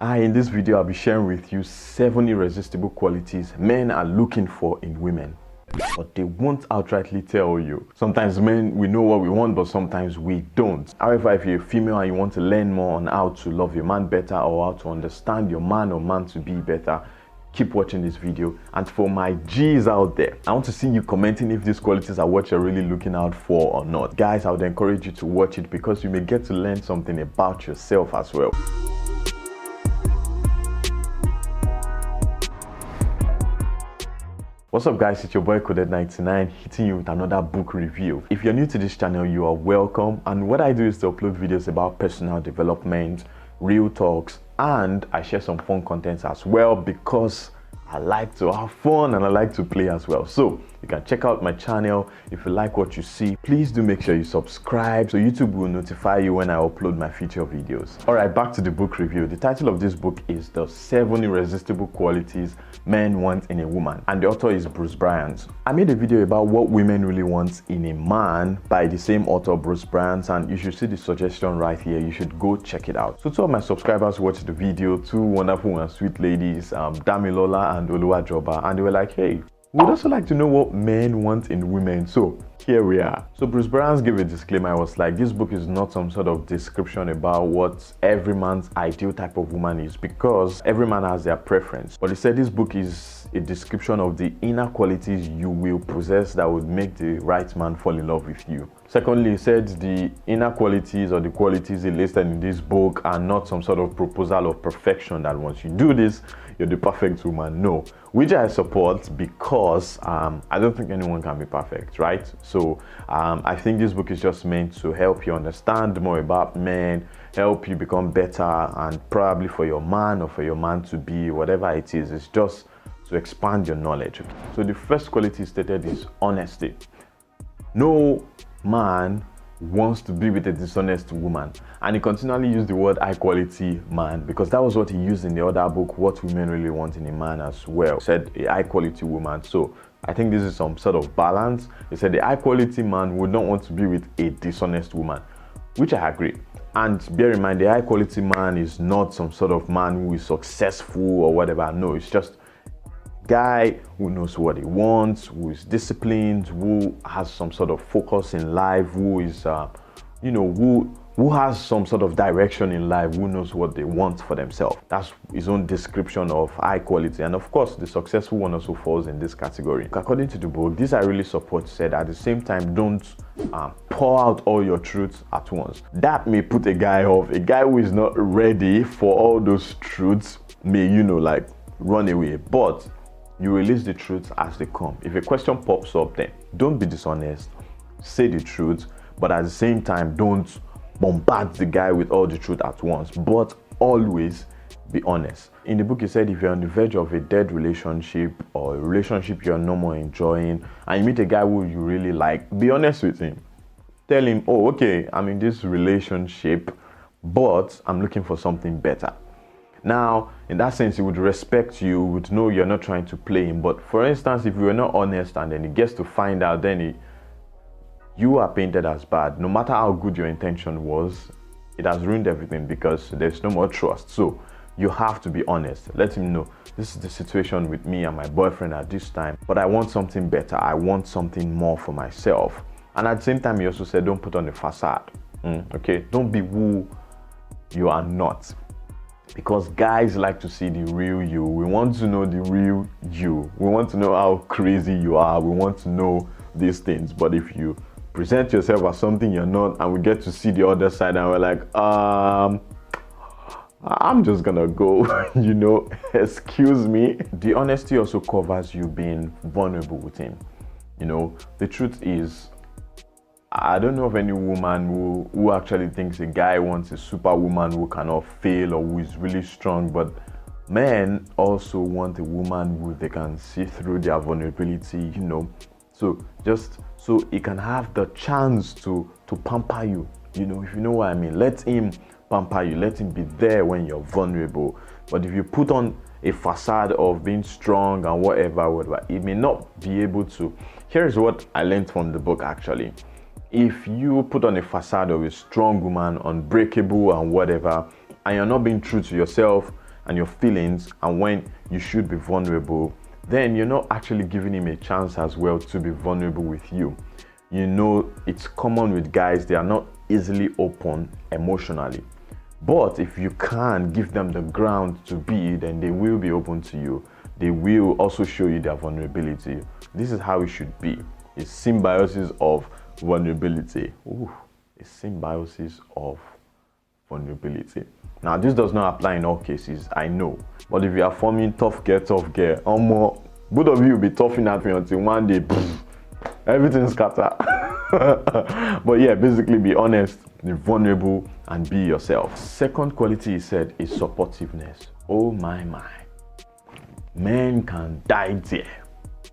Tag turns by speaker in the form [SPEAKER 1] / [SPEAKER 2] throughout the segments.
[SPEAKER 1] In this video, I'll be sharing with you 7 irresistible qualities men are looking for in women, but they won't outrightly tell you. Sometimes men, we know what we want, but sometimes we don't. However, if you're a female and you want to learn more on how to love your man better or how to understand your man or man to be better, keep watching this video. And for my G's out there, I want to see you commenting if these qualities are what you're really looking out for or not. Guys, I would encourage you to watch it because you may get to learn something about yourself as well. What's up guys, it's your boy Coded99 hitting you with another book review. If you're new to this channel, you are welcome, and what I do is to upload videos about personal development, real talks, and I share some fun content as well because I like to have fun and I like to play as well. So you can check out my channel. If you like what you see, please do make sure you subscribe so YouTube will notify you when I upload my future videos. Alright, back to the book review. The title of this book is The 7 Irresistible Qualities Men Want in a Woman, and the author is Bruce Bryans. I made a video about what women really want in a man by the same author, Bruce Bryans, and you should see the suggestion right here. You should go check it out. So two of my subscribers watched the video, two wonderful and sweet ladies, Damilola and Oluwajoba, and they were like, hey, we'd also like to know what men want in women. So here we are. So Bruce Bryans gave a disclaimer. I was like, this book is not some sort of description about what every man's ideal type of woman is, because every man has their preference. But he said this book is a description of the inner qualities you will possess that would make the right man fall in love with you. Secondly, he said the inner qualities or the qualities he listed in this book are not some sort of proposal of perfection that once you do this, you're the perfect woman. No, which I support because I don't think anyone can be perfect, right? So I think this book is just meant to help you understand more about men, help you become better, and probably for your man or for your man to be whatever it is, it's just to expand your knowledge. So the first quality stated is honesty. No man wants to be with a dishonest woman, and he continually used the word high quality man because that was what he used in the other book, What Women Really Want in a Man, as well. He said a high quality woman. So I think this is some sort of balance. He said the high quality man would not want to be with a dishonest woman, which I agree. And bear in mind, the high quality man is not some sort of man who is successful or whatever. No, it's just guy who knows what he wants, who is disciplined, who has some sort of focus in life, who is who has some sort of direction in life, who knows what they want for themselves. That's his own description of high quality. And of course, the successful one also falls in this category. According to the book, this I really support, said at the same time, don't pour out all your truths at once. That may put a guy off. A guy who is not ready for all those truths may, like, run away. But you release the truth as they come. If a question pops up, then don't be dishonest, say the truth, but at the same time, don't bombard the guy with all the truth at once, but always be honest. In the book, he said if you're on the verge of a dead relationship or a relationship you're no more enjoying, and you meet a guy who you really like, be honest with him. Tell him, oh, okay, I'm in this relationship, but I'm looking for something better. Now, in that sense, he would respect you, would know you're not trying to play him. But for instance, if you were not honest and then he gets to find out, then you are painted as bad. No matter how good your intention was, it has ruined everything because there's no more trust. So you have to be honest. Let him know, this is the situation with me and my boyfriend at this time, but I want something better. I want something more for myself. And at the same time, he also said, don't put on a facade. Okay, don't be who you are not. Because guys like to see the real you. We want to know the real you. We want to know how crazy you are. We want to know these things. But if you present yourself as something you're not, and we get to see the other side, and we're like, I'm just gonna go, excuse me. The honesty also covers you being vulnerable with him. The truth is, I don't know of any woman who actually thinks a guy wants a superwoman who cannot fail or who is really strong, but men also want a woman who they can see through their vulnerability, so just so he can have the chance to pamper you, if you know what I mean. Let him pamper you, let him be there when you're vulnerable. But if you put on a facade of being strong and whatever, he may not be able to. Here's what I learned from the book actually. If you put on a facade of a strong woman, unbreakable and whatever, and you're not being true to yourself, and your feelings and when you should be vulnerable, then you're not actually giving him a chance as well to be vulnerable with you. You know, it's common with guys, they are not easily open emotionally. But if you can give them the ground to be, then they will be open to you. They will also show you their vulnerability. This is how it should be. A symbiosis of vulnerability. Ooh, a symbiosis of vulnerability. Now, this does not apply in all cases, I know. But if you are forming tough girl, both of you will be toughing at me until one day, everything's scatter. But yeah, basically be honest, be vulnerable, and be yourself. Second quality he said is supportiveness. Oh my. Men can die there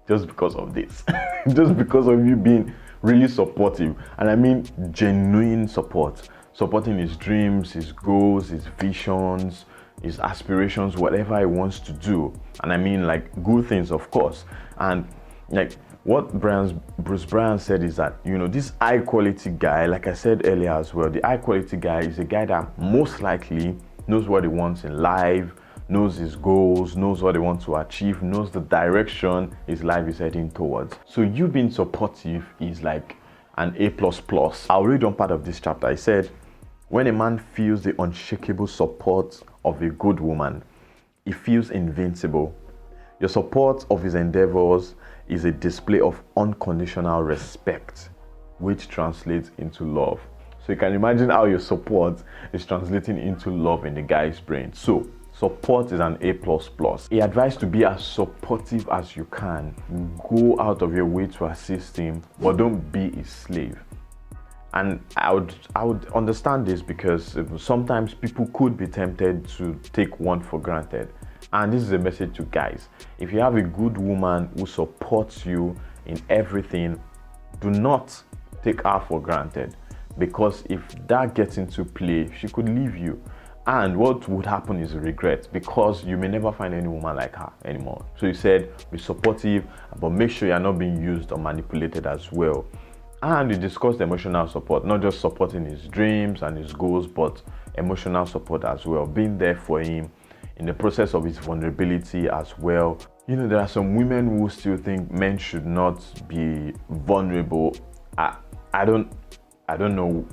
[SPEAKER 1] just because of this. Just because of you being really supportive. And I mean genuine support. Supporting his dreams, his goals, his visions, his aspirations, whatever he wants to do. And I mean like good things, of course. And like what Bruce Bryans said is that, you know, this high quality guy, like I said earlier as well, the high quality guy is a guy that most likely knows what he wants in life, knows his goals, knows what he wants to achieve, knows the direction his life is heading towards. So you being supportive is like an A++. I'll read one part of this chapter. I said, when a man feels the unshakable support of a good woman, he feels invincible. Your support of his endeavors is a display of unconditional respect, which translates into love. So you can imagine how your support is translating into love in the guy's brain. So support is an A++. He advised to be as supportive as you can. Go out of your way to assist him, but don't be his slave. And I would understand this because sometimes people could be tempted to take one for granted. And this is a message to guys. If you have a good woman who supports you in everything, do not take her for granted. Because if that gets into play, she could leave you. And what would happen is regret, because you may never find any woman like her anymore. So he said, be supportive, but make sure you're not being used or manipulated as well. And he discussed emotional support, not just supporting his dreams and his goals, but emotional support as well. Being there for him in the process of his vulnerability as well. You know, there are some women who still think men should not be vulnerable. I don't know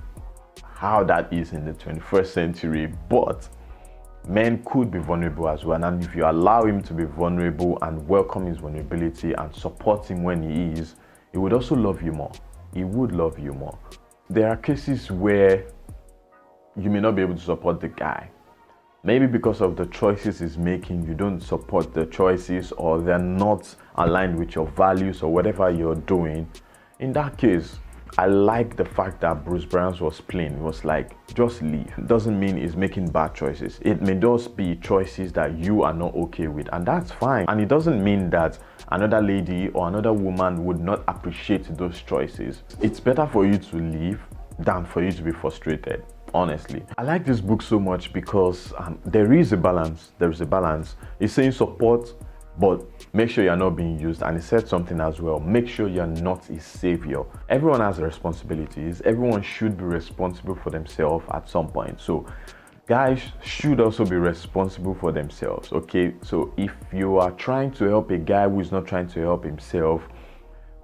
[SPEAKER 1] how that is in the 21st century, but men could be vulnerable as well. And if you allow him to be vulnerable and welcome his vulnerability and support him when he is, he would also love you more. He would love you more. There are cases where you may not be able to support the guy. Maybe because of the choices he's making, you don't support the choices, or they're not aligned with your values or whatever you're doing. In that case, I like the fact that Bruce Bryans was plain. He was like, just leave. It doesn't mean he's making bad choices. It may just be choices that you are not okay with, and that's fine. And it doesn't mean that another lady or another woman would not appreciate those choices. It's better for you to leave than for you to be frustrated. Honestly, I like this book so much because there is a balance. There is a balance. It's saying support, but make sure you're not being used. And he said something as well, make sure you're not a savior. Everyone has responsibilities. Everyone should be responsible for themselves at some point. So guys should also be responsible for themselves. Okay, so if you are trying to help a guy who is not trying to help himself,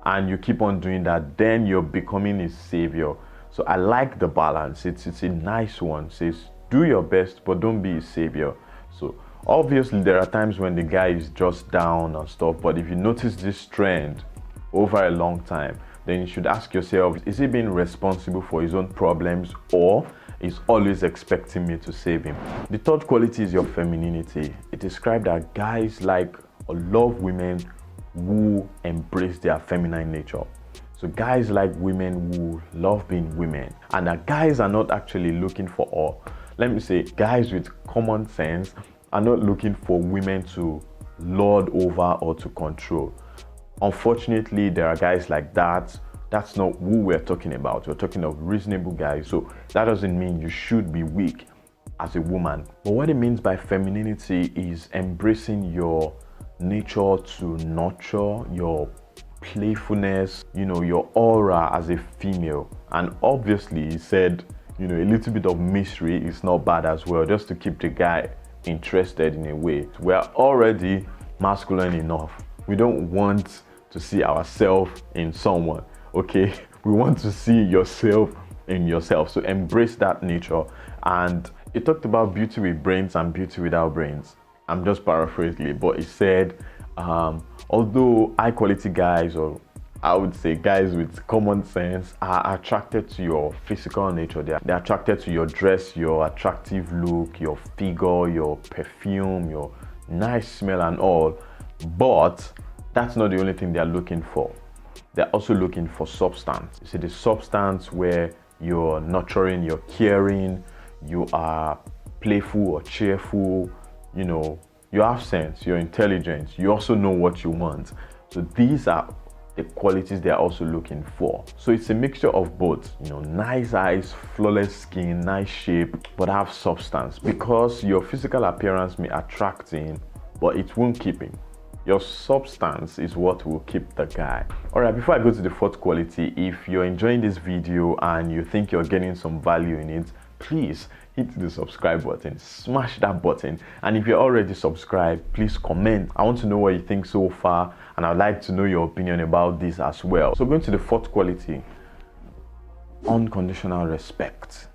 [SPEAKER 1] and you keep on doing that, then you're becoming a savior. So I like the balance. It's a nice one. It says do your best, but don't be a savior. So obviously there are times when the guy is just down and stuff, but if you notice this trend over a long time, then you should ask yourself, is he being responsible for his own problems, or is always expecting me to save him? The third quality is your femininity. It described that guys like or love women who embrace their feminine nature. So guys like women who love being women, and that guys are not actually looking for, or let me say, guys with common sense are not looking for women to lord over or to control. Unfortunately, there are guys like that. That's not who we're talking about. We're talking of reasonable guys. So that doesn't mean you should be weak as a woman. But what it means by femininity is embracing your nature to nurture, your playfulness, you know, your aura as a female. And obviously he said, you know, a little bit of mystery is not bad as well, just to keep the guy interested in a way. We are already masculine enough. We don't want to see ourselves in someone, okay? We want to see yourself in yourself. So embrace that nature. And it talked about beauty with brains and beauty without brains. I'm just paraphrasing it, but it said, although high quality guys, or I would say guys with common sense, are attracted to your physical nature. They're attracted to your dress, your attractive look, your figure, your perfume, your nice smell and all. But that's not the only thing they're looking for. They're also looking for substance. You see, the substance where you're nurturing, you're caring, you are playful or cheerful, you know, you have sense, you're intelligent, you also know what you want. So these are the qualities they're also looking for. So it's a mixture of both, you know, nice eyes, flawless skin, nice shape, but have substance, because your physical appearance may attract him, but it won't keep him. Your substance is what will keep the guy. All right, before I go to the fourth quality, if you're enjoying this video and you think you're getting some value in it, please hit the subscribe button, smash that button. And if you're already subscribed, please comment. I want to know what you think so far, and I'd like to know your opinion about this as well. So going to the fourth quality, unconditional respect.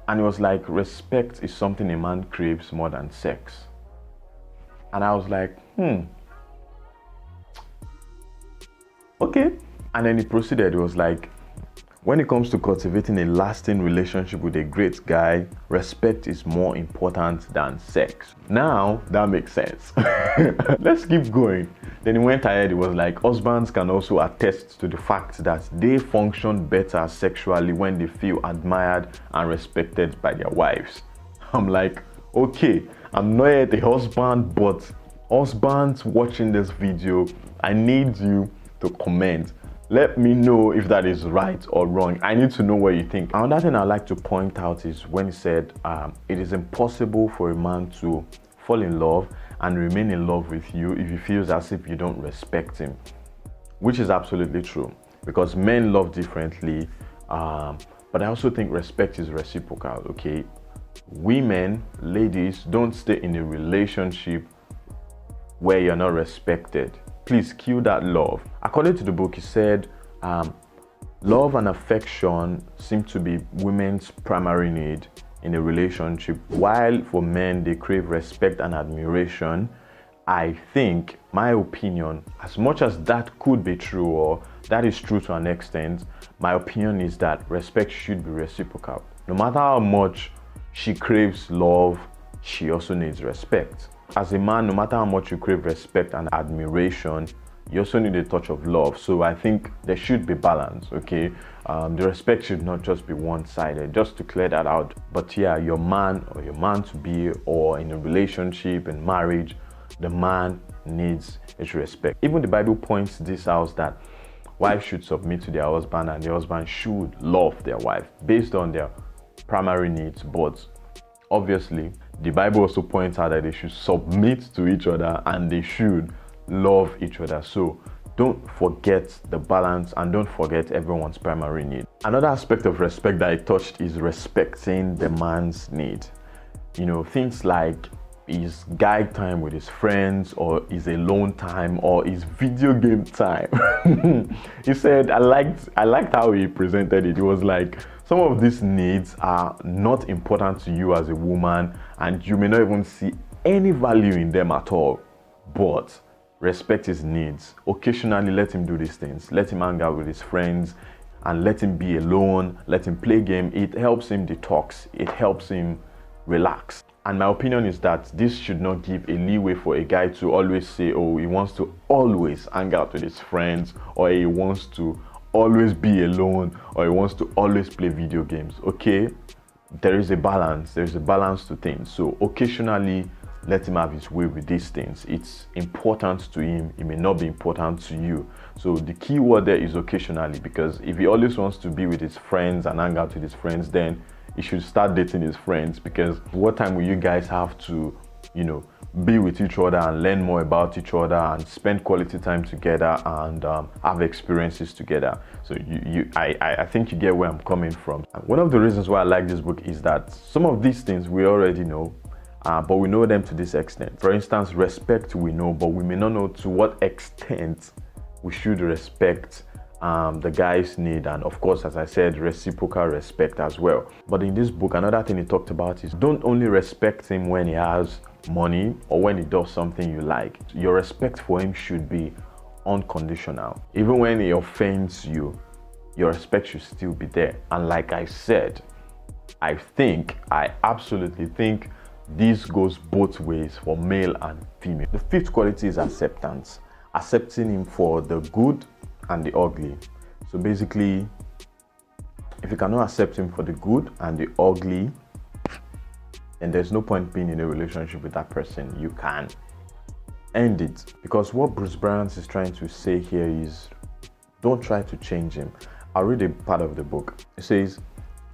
[SPEAKER 1] And it was like, respect is something a man craves more than sex. And I was like, okay. And then he proceeded. It was like, when it comes to cultivating a lasting relationship with a great guy, respect is more important than sex. Now that makes sense. Let's keep going. Then he went ahead. It was like, husbands can also attest to the fact that they function better sexually when they feel admired and respected by their wives. I'm like, okay, I'm not yet a husband, but husbands watching this video, I need you to comment. Let me know if that is right or wrong. I need to know what you think. Another thing I'd like to point out is when he said, it is impossible for a man to fall in love and remain in love with you if he feels as if you don't respect him, which is absolutely true, because men love differently. But I also think respect is reciprocal, okay? Women, ladies, don't stay in a relationship where you're not respected. Please kill that love. According to the book, he said, love and affection seem to be women's primary need in a relationship, while for men, they crave respect and admiration. I think, my opinion, as much as that could be true, or that is true to an extent, my opinion is that respect should be reciprocal. No matter how much she craves love, she also needs respect. As a man, no matter how much you crave respect and admiration, you also need a touch of love. So I think there should be balance, okay? The respect should not just be one-sided, just to clear that out. But yeah, your man or your man-to-be, or in a relationship and marriage, the man needs his respect. Even the Bible points this out, that wives should submit to their husband and the husband should love their wife based on their primary needs. But obviously, the Bible also points out that they should submit to each other and they should love each other. So don't forget the balance, and don't forget everyone's primary need. Another aspect of respect that I touched is respecting the man's need. You know, things like his guy time with his friends, or his alone time, or his video game time. He said, I liked how he presented it. It was like, some of these needs are not important to you as a woman, and you may not even see any value in them at all, but respect his needs. Occasionally, let him do these things. Let him hang out with his friends, and let him be alone. Let him play game. It helps him detox. It helps him relax. And my opinion is that this should not give a leeway for a guy to always say, oh, he wants to always hang out with his friends, or he wants to always be alone, or he wants to always play video games. Okay, there is a balance. There's a balance to things. So occasionally, let him have his way with these things. It's important to him. It may not be important to you. So the key word there is occasionally, because if he always wants to be with his friends and hang out with his friends, then he should start dating his friends, because what time will you guys have to, you know, be with each other and learn more about each other and spend quality time together and have experiences together? So I think you get where I'm coming from. One of the reasons why I like this book is that some of these things we already know. but we know them to this extent. For instance, respect we know, but we may not know to what extent we should respect the guy's need, and of course, as I said, reciprocal respect as well. But in this book, another thing he talked about is don't only respect him when he has money or when he does something you like. Your respect for him should be unconditional. Even when he offends you, your respect should still be there. And like I said, I absolutely think this goes both ways for male and female. The fifth quality is acceptance. Accepting him for the good and the ugly. So basically, if you cannot accept him for the good and the ugly, then there's no point being in a relationship with that person. You can end it. Because what Bruce Bryans is trying to say here is, don't try to change him. I'll read a part of the book. It says,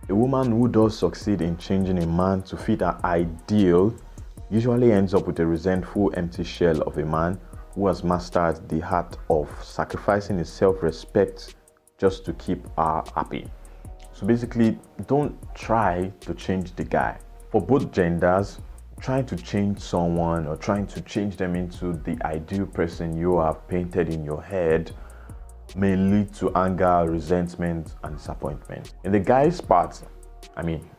[SPEAKER 1] a woman who does succeed in changing a man to fit her ideal usually ends up with a resentful, empty shell of a man who has mastered the art of sacrificing his self-respect just to keep her happy. So basically, don't try to change the guy. For both genders, trying to change someone or trying to change them into the ideal person you have painted in your head may lead to anger, resentment, and disappointment. In the guy's part,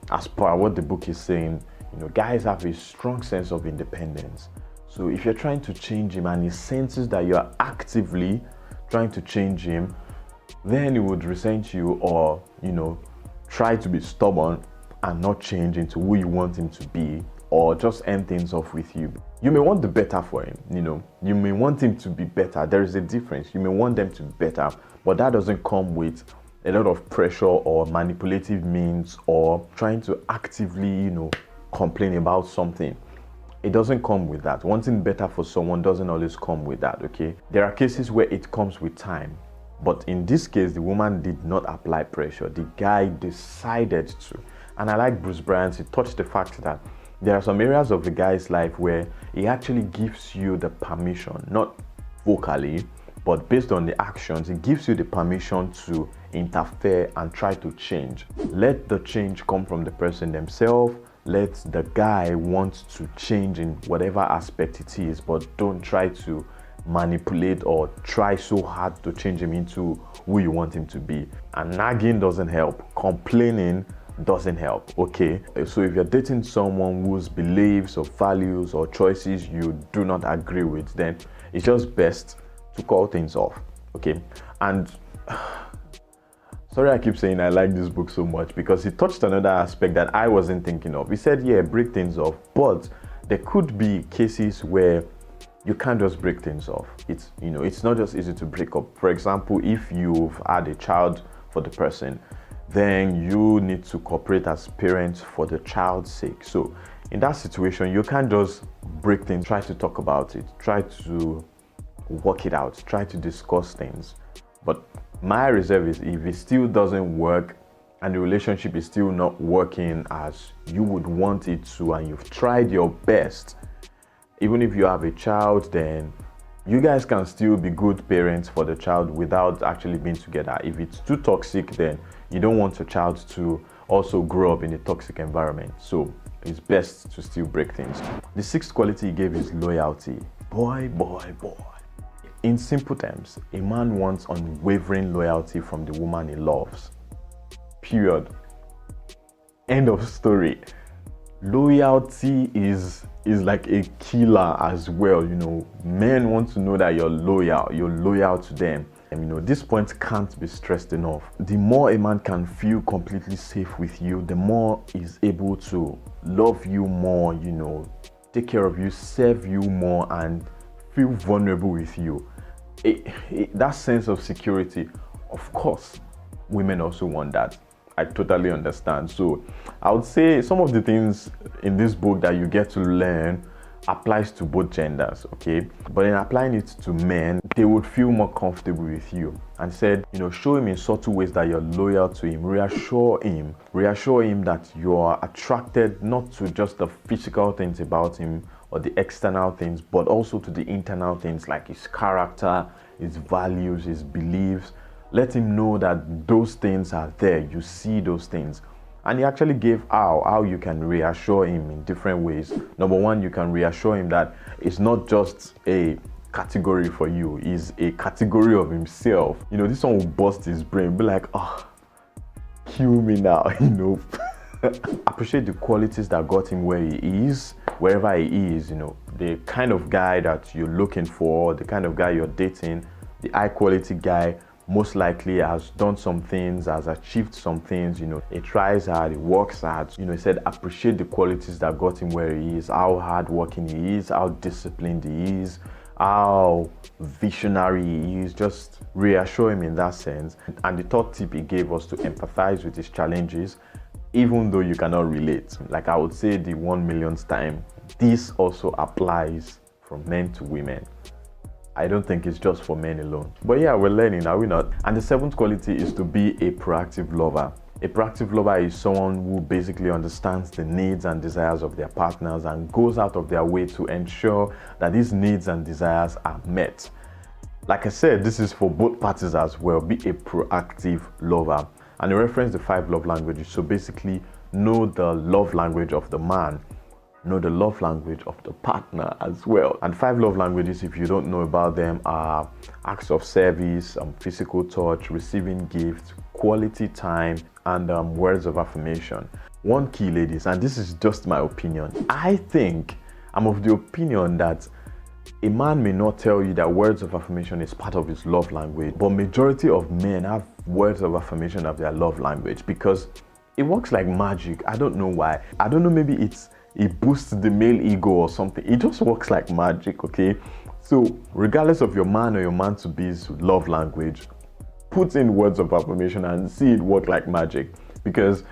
[SPEAKER 1] as per what the book is saying, guys have a strong sense of independence. So if you're trying to change him and he senses that you're actively trying to change him, then he would resent you or, try to be stubborn and not change into who you want him to be, or just end things off with you. You may want the better for him, you may want him to be better. There is a difference. You may want them to be better, but that doesn't come with a lot of pressure or manipulative means or trying to actively, complain about something. It doesn't come with that. Wanting better for someone doesn't always come with that, okay? There are cases where it comes with time. But in this case, the woman did not apply pressure. The guy decided to. And I like Bruce Bryans. He touched the fact that there are some areas of the guy's life where he actually gives you the permission, not vocally, but based on the actions, he gives you the permission to interfere and try to change. Let the change come from the person themselves. Let the guy want to change in whatever aspect it is, but don't try to manipulate or try so hard to change him into who you want him to be. And nagging doesn't help. Complaining doesn't help, okay? So if you're dating someone whose beliefs or values or choices you do not agree with, then it's just best to call things off, okay? And sorry I keep saying I like this book so much, because he touched another aspect that I wasn't thinking of. He said, yeah, break things off, but there could be cases where you can't just break things off. It's not just easy to break up. For example, if you've had a child for the person, then you need to cooperate as parents for the child's sake. So in that situation, you can't just break things. Try to talk about it. Try to work it out. Try to discuss things. But my reserve is, if it still doesn't work and the relationship is still not working as you would want it to, and you've tried your best, even if you have a child, then you guys can still be good parents for the child without actually being together. If it's too toxic, then you don't want your child to also grow up in a toxic environment. So it's best to still break things. The sixth quality he gave is loyalty. Boy. In simple terms, a man wants unwavering loyalty from the woman he loves. Period. End of story. Loyalty is like a killer as well. Men want to know that you're loyal to them. And this point can't be stressed enough. The more a man can feel completely safe with you, the more he's able to love you more, take care of you, serve you more, and feel vulnerable with you. That sense of security, of course, women also want that. I totally understand. So I would say some of the things in this book that you get to learn applies to both genders, okay? But in applying it to men, they would feel more comfortable with you. And said, show him in subtle ways that you're loyal to him. Reassure him that you are attracted not to just the physical things about him or the external things, but also to the internal things like his character, his values, his beliefs. Let him know that those things are there. You see those things. And he actually gave how you can reassure him in different ways. Number one, you can reassure him that it's not just a category for you, it's a category of himself. You know, this one will bust his brain, be like, oh, kill me now, you know. Appreciate the qualities that got him where he is, wherever he is, you know, the kind of guy that you're looking for, the kind of guy you're dating, the high quality guy most likely has done some things, has achieved some things, you know, he tries hard, he works hard. You know, he said appreciate the qualities that got him where he is, how hardworking he is, how disciplined he is, how visionary he is. Just reassure him in that sense. And the third tip he gave was to empathize with his challenges, even though you cannot relate. Like I would say the 1 millionth time, this also applies from men to women. I don't think it's just for men alone. But yeah, we're learning, are we not? And the seventh quality is to be a proactive lover. A proactive lover is someone who basically understands the needs and desires of their partners and goes out of their way to ensure that these needs and desires are met. Like I said, this is for both parties as well. Be a proactive lover. And I reference the 5 love languages. So basically, know the love language of the man, know the love language of the partner as well. And 5 love languages, if you don't know about them, are acts of service, physical touch, receiving gifts, quality time, and words of affirmation. One key, ladies, and this is just my opinion, I'm of the opinion that a man may not tell you that words of affirmation is part of his love language, but majority of men have words of affirmation of their love language because it works like magic. I don't know why. I don't know, maybe it boosts the male ego or something. It just works like magic, okay? So regardless of your man or your man-to-be's love language, put in words of affirmation and see it work like magic. Because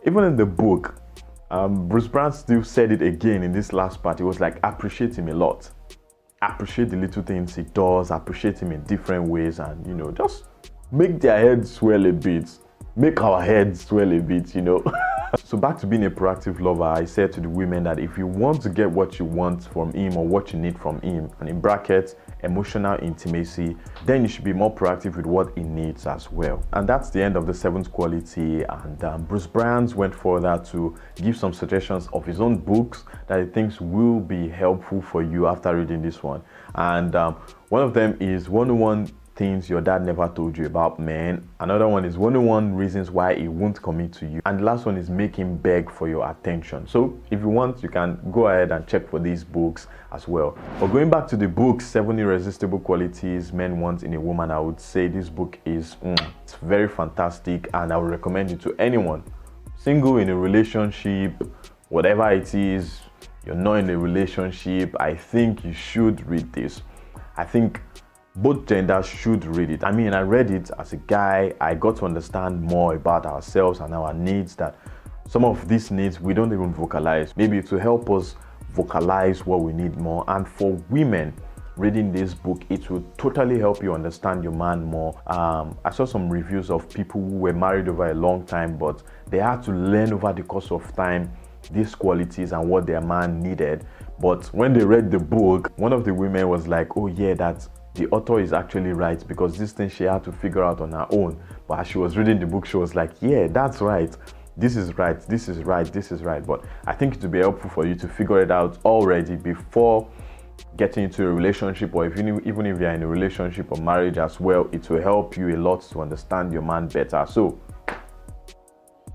[SPEAKER 1] even in the book, Bruce Bryans still said it again in this last part. It was like, appreciate him a lot. Appreciate the little things he does, appreciate him in different ways, and, you know, just make their heads swell a bit. Make our heads swell a bit, you know. So back to being a proactive lover, I said to the women that if you want to get what you want from him or what you need from him, and in brackets, emotional intimacy, then you should be more proactive with what he needs as well. And that's the end of the 7th quality. And Bruce Bryans went further to give some suggestions of his own books that he thinks will be helpful for you after reading this one. And one of them is 101 Things Your Dad Never Told You About Men. Another one is 101 Reasons Why He Won't Commit to You. And the last one is Make Him Beg for Your Attention. So if you want, you can go ahead and check for these books as well. But going back to the book, 7 Irresistible Qualities Men Want in a Woman, I would say this book is it's very fantastic, and I would recommend it to anyone. Single, in a relationship, whatever it is, you're not in a relationship, I think you should read this. I think both genders should read it. I mean, I read it as a guy. I got to understand more about ourselves and our needs, that some of these needs we don't even vocalize. Maybe to help us vocalize what we need more. And for women, reading this book, it will totally help you understand your man more. I saw some reviews of people who were married over a long time, but they had to learn over the course of time these qualities and what their man needed. But when they read the book, one of the women was like, oh yeah, that the author is actually right, because this thing she had to figure out on her own. But as she was reading the book, she was like, yeah, that's right. This is right. This is right. This is right. But I think it would be helpful for you to figure it out already before getting into a relationship, or even if you're in a relationship or marriage as well. It will help you a lot to understand your man better. So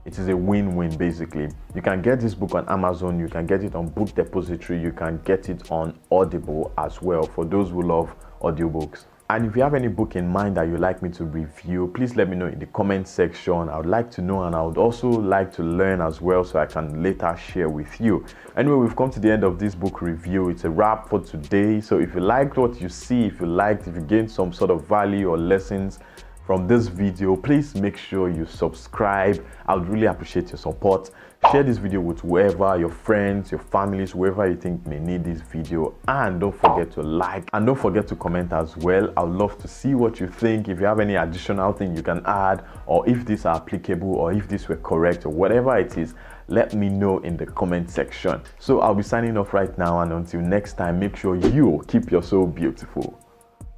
[SPEAKER 1] it is a win-win, basically. You can get this book on Amazon, you can get it on Book Depository, you can get it on Audible as well, for those who love audiobooks. And if you have any book in mind that you'd like me to review, please let me know in the comment section. I would like to know, and I would also like to learn as well, so I can later share with you. Anyway, we've come to the end of this book review. It's a wrap for today. So if you liked what you see, if you gained some sort of value or lessons from this video, please make sure you subscribe. I would really appreciate your support. Share this video with whoever, your friends, your families, whoever you think may need this video. And don't forget to like, and don't forget to comment as well. I'd love to see what you think. If you have any additional thing you can add, or if these are applicable, or if these were correct, or whatever it is, let me know in the comment section. So I'll be signing off right now, and until next time, make sure you keep your soul beautiful.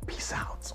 [SPEAKER 1] Peace out.